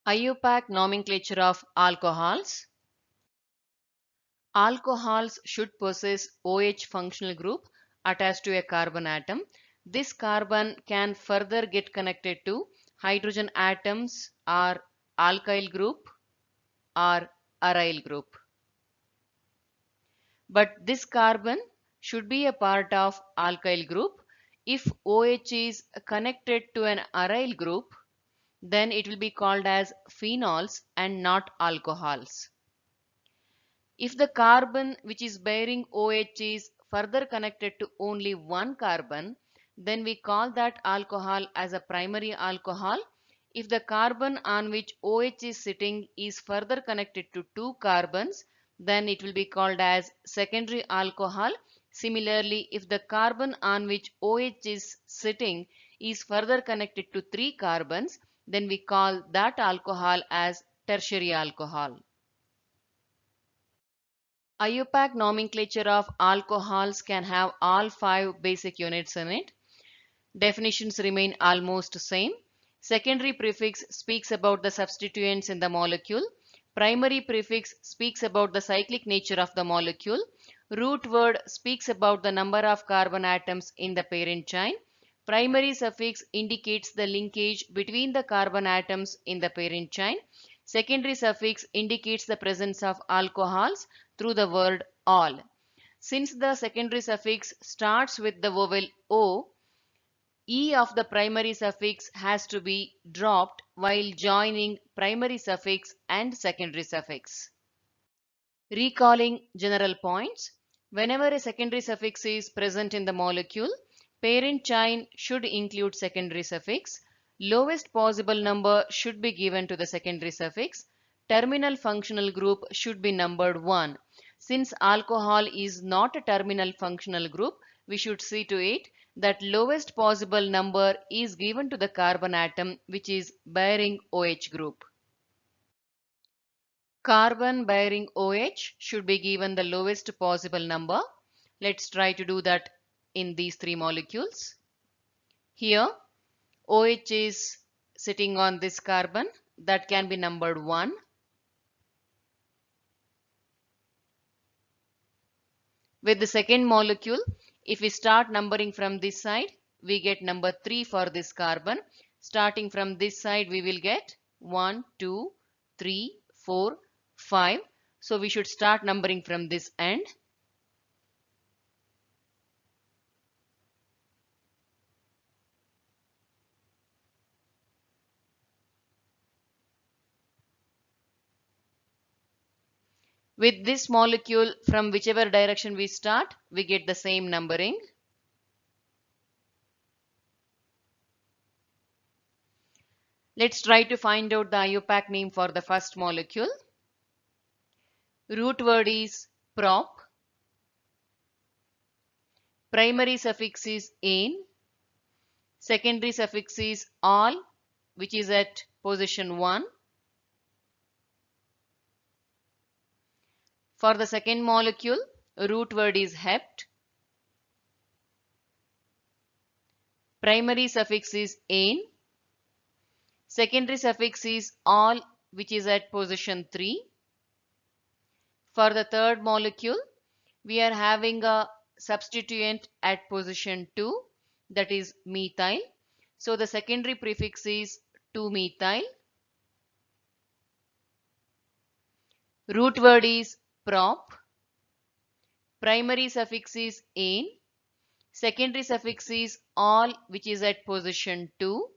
IUPAC nomenclature of alcohols. Alcohols should possess OH functional group attached to a carbon atom. This carbon can further get connected to hydrogen atoms or alkyl group or aryl group. But this carbon should be a part of alkyl group. If OH is connected to an aryl group, then it will be called as phenols and not alcohols. If the carbon which is bearing OH is further connected to only one carbon, then we call that alcohol as a primary alcohol. If the carbon on which OH is sitting is further connected to two carbons, then it will be called as secondary alcohol. Similarly, if the carbon on which OH is sitting is further connected to three carbons, then we call that alcohol as tertiary alcohol. IUPAC nomenclature of alcohols can have all 5 basic units in it. Definitions remain almost same. Secondary prefix speaks about the substituents in the molecule. Primary prefix speaks about the cyclic nature of the molecule. Root word speaks about the number of carbon atoms in the parent chain. Primary suffix indicates the linkage between the carbon atoms in the parent chain. Secondary suffix indicates the presence of alcohols through the word "all". Since the secondary suffix starts with the vowel O, E of the primary suffix has to be dropped while joining primary suffix and secondary suffix. Recalling general points, whenever a secondary suffix is present in the molecule, parent chain should include secondary suffix. Lowest possible number should be given to the secondary suffix. Terminal functional group should be numbered 1. Since alcohol is not a terminal functional group, we should see to it that lowest possible number is given to the carbon atom which is bearing OH group. Carbon bearing OH should be given the lowest possible number. Let's try to do that in these 3 molecules. Here OH is sitting on this carbon, that can be numbered 1. With the second molecule, if we start numbering from this side, we get number 3 for this carbon. Starting from this side, we will get 1, 2, 3, 4, 5. So we should start numbering from this end. With this molecule, from whichever direction we start, we get the same numbering. Let's try to find out the IUPAC name for the first molecule. Root word is prop. Primary suffix is "ane". Secondary suffix is "all", which is at position 1. For the second molecule, root word is "hept". Primary suffix is "ane". Secondary suffix is "all", which is at position 3. For the third molecule, we are having a substituent at position 2, that is methyl. So the secondary prefix is 2-methyl. Root word is prop. Primary suffix is "ane". Secondary suffix is "all", which is at position 2.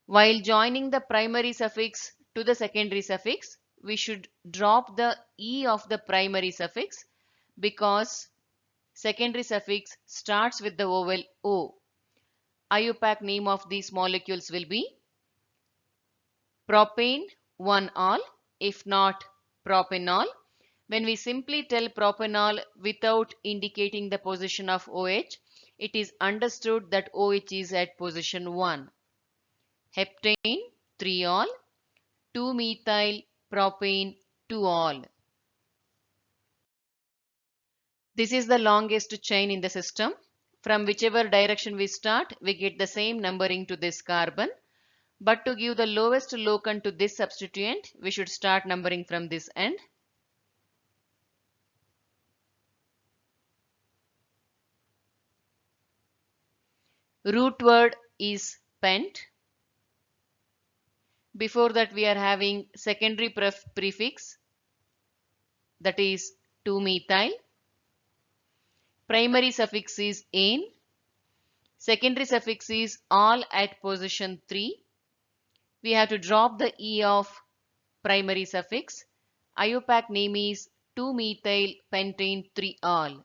While joining the primary suffix to the secondary suffix, we should drop the E of the primary suffix because secondary suffix starts with the vowel O. IUPAC name of these molecules will be propane 1-all, if not propanol. When we simply tell propanol without indicating the position of OH, it is understood that OH is at position 1. Heptane 3-all, 2-methyl propane 2-all. This is the longest chain in the system. From whichever direction we start, we get the same numbering to this carbon. But to give the lowest locant to this substituent, we should start numbering from this end. Root word is pent. Before that we are having secondary prefix, that is 2-methyl. Primary suffix is ane. Secondary suffix is all at position 3. We have to drop the E of primary suffix. IUPAC name is 2-methyl pentane 3-all.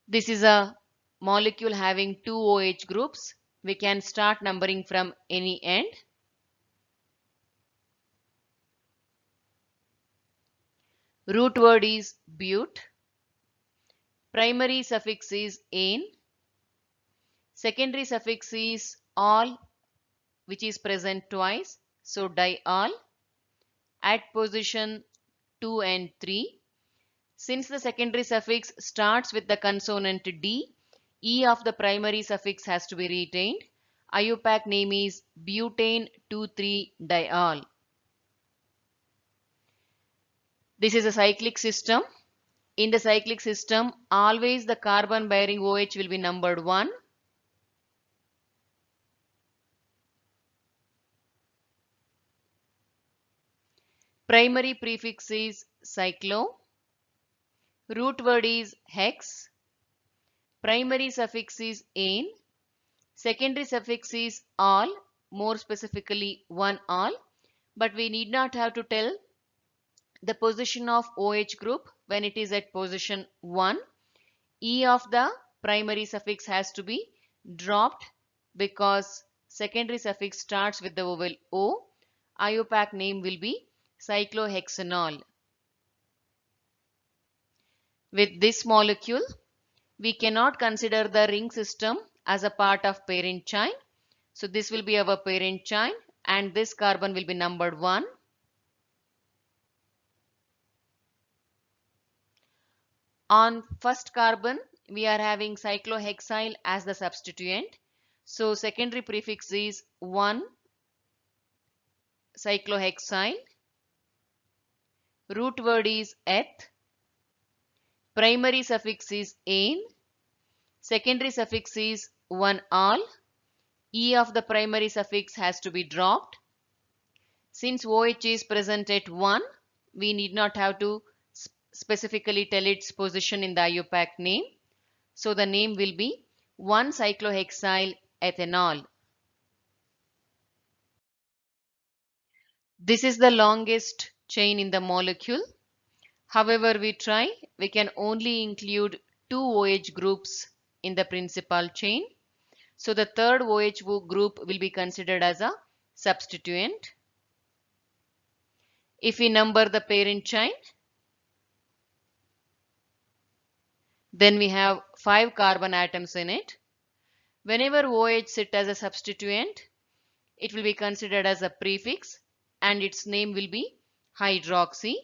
This is a molecule having 2 OH groups. We can start numbering from any end. Root word is but. Primary suffix is ane. Secondary suffix is all, which is present twice, so diol. At position 2 and 3. Since the secondary suffix starts with the consonant D, E of the primary suffix has to be retained. IUPAC name is butane 2,3-diol. This is a cyclic system. In the cyclic system, always the carbon bearing OH will be numbered 1. Primary prefix is cyclo. Root word is hex. Primary suffix is ane. Secondary suffix is all, more specifically 1-all. But we need not have to tell the position of OH group. When it is at position 1, E of the primary suffix has to be dropped because secondary suffix starts with the vowel O. IUPAC name will be cyclohexanol. With this molecule, we cannot consider the ring system as a part of parent chain. So this will be our parent chain and this carbon will be numbered 1. On first carbon, we are having cyclohexyl as the substituent. So secondary prefix is 1-cyclohexyl. Root word is eth. Primary suffix is ane. Secondary suffix is 1-all. E of the primary suffix has to be dropped. Since OH is present at 1, we need not have to specifically tell its position in the IUPAC name. So the name will be 1-cyclohexyl ethanol. This is the longest chain in the molecule. However we can only include 2 OH groups in the principal chain. So the third OH group will be considered as a substituent. If we number the parent chain, then we have 5 carbon atoms in it. Whenever OH sit as a substituent, it will be considered as a prefix and its name will be hydroxy.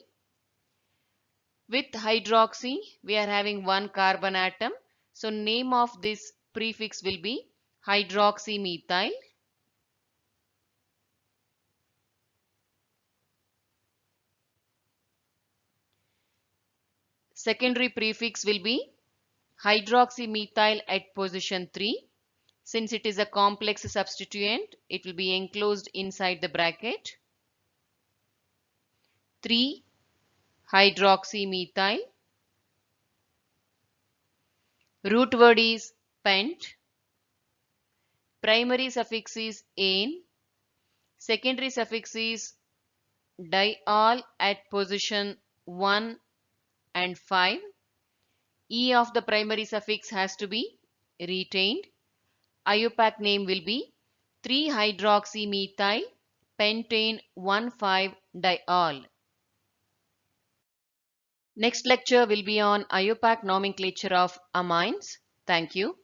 With hydroxy, we are having 1 carbon atom. So name of this prefix will be hydroxymethyl. Secondary prefix will be hydroxymethyl at position 3. Since it is a complex substituent, it will be enclosed inside the bracket. 3-hydroxymethyl. Root word is pent. Primary suffix is ane. Secondary suffix is diol at position 1 and 5. E of the primary suffix has to be retained. IUPAC name will be 3-hydroxymethyl pentane 1,5-diol. Next lecture will be on IUPAC nomenclature of amines. Thank you.